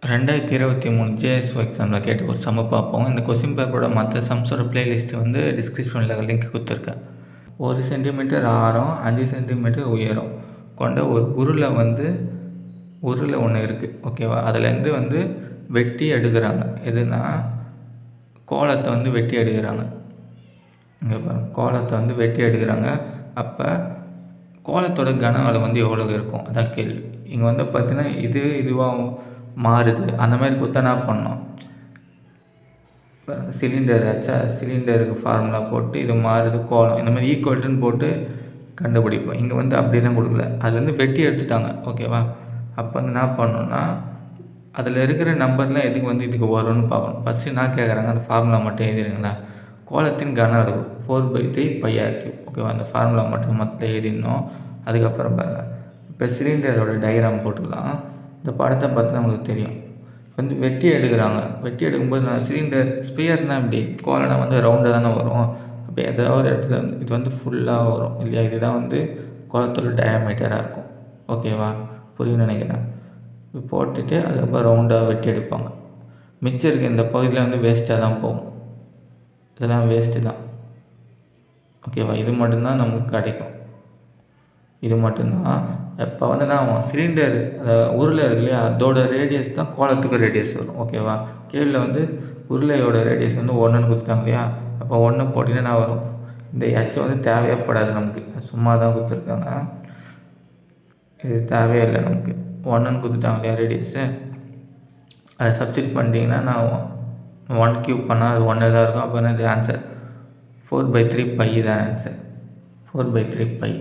2023 JSO எக்ஸாமில் கேட்ட ஒரு சம்ம பார்ப்போம். இந்த கொஸ்டின் பேப்பரோட மற்ற சம்ஸோட பிளேலிஸ்ட்டு வந்து டிஸ்கிரிப்ஷனில் லிங்க் கொடுத்துருக்கேன். 1 சென்டிமீட்டர் ஆரம் 5 சென்டிமீட்டர் உயரம் கொண்ட ஒரு உருளை ஒன்று இருக்குது. ஓகேவா? அதுலேருந்து வந்து வெட்டி எடுக்கிறாங்க. எதுனா கோலத்தை வந்து வெட்டி எடுக்கிறாங்க. இங்கே பாருங்க, கோலத்தை வந்து வெட்டி எடுக்கிறாங்க. அப்போ கோலத்தோட கன அளவு வந்து எவ்வளோ இருக்கும், அதான் கேள்வி. இங்கே வந்து பார்த்தீங்கன்னா இதுவாக மாறுது. அந்த மாதிரி கொடுத்தா என்ன பண்ணோம், சிலிண்டர் ஆச்சா, சிலிண்டருக்கு ஃபார்முலா போட்டு இது மாறுது கோலம், இந்த மாதிரி ஈக்குவல்ட்டுன்னு போட்டு கண்டுபிடிப்போம். இங்கே வந்து அப்படிலாம் கொடுக்கல, அது வந்து வெட்டி எடுத்துட்டாங்க. ஓகேவா? அப்போ வந்து என்ன பண்ணணும்னா அதில் இருக்கிற நம்பர்லாம் எதுக்கு வந்து இதுக்கு வரும்னு பார்க்கணும். ஃபஸ்ட்டு என்ன கேட்குறாங்க, அந்த ஃபார்முலா மட்டும் எழுதிடுங்களா. கோலத்தின் கன அளவு 4/3 πr3. ஓகேவா? அந்த ஃபார்முலா மட்டும் எழுதிடணும். அதுக்கப்புறம் பாருங்கள், இப்போ சிலிண்டரோட டயக்ராம் போட்டுக்கலாம். இந்த படத்தை பார்த்து நம்மளுக்கு தெரியும். வந்து வெட்டி எடுக்கிறாங்க. வெட்டி எடுக்கும்போது நான் சிலிண்டர் ஸ்பியர்னால் இப்படி, கோலனா வந்து ரவுண்டாக தானே வரும். அப்போ ஏதாவது ஒரு இடத்துல வந்து இது வந்து ஃபுல்லாக வரும் இல்லையா. இதுதான் வந்து கோலத்தோட டயாமீட்டராக இருக்கும். ஓகேவா? புரியும்னு நினைக்கிறேன். இப்போ போட்டுட்டு அதுக்கப்புறம் ரவுண்டாக வெட்டி எடுப்பாங்க. மிச்சம் இருக்க இந்த பகுதியில் வந்து வேஸ்ட்டாக தான் போகும். இதெல்லாம் வேஸ்ட்டு தான். ஓகேவா? இது மட்டும்தான் நமக்கு கிடைக்கும். இது மட்டும்தான். இப்போ வந்து நான் சிலிண்டர் உருளை இருக்கு இல்லையா, அதோட ரேடியஸ் தான் கோலத்துக்கு ரேடியஸ் வரும். ஓகேவா? கீழே வந்து உருளையோட ரேடியஸ் வந்து 1ன்னு கொடுத்துட்டாங்க இல்லையா. அப்போ 1 போட்டிங்கன்னா என்ன வரும், இந்த எச் வந்து தேவையப்படாது நமக்கு, சும்மா தான் கொடுத்துருக்காங்க. இது தேவையே இல்லை நமக்கு. 1ன்னு கொடுத்துட்டாங்க இல்லையா ரேடியஸு. அதை சப்ஸ்டிட் பண்ணிட்டீங்கன்னா நான் 1³ பண்ணால் அது 1 தான் இருக்கும். அப்போ என்னது ஆன்சர் 4/3 π தான் ஆன்சர். 4/3 π.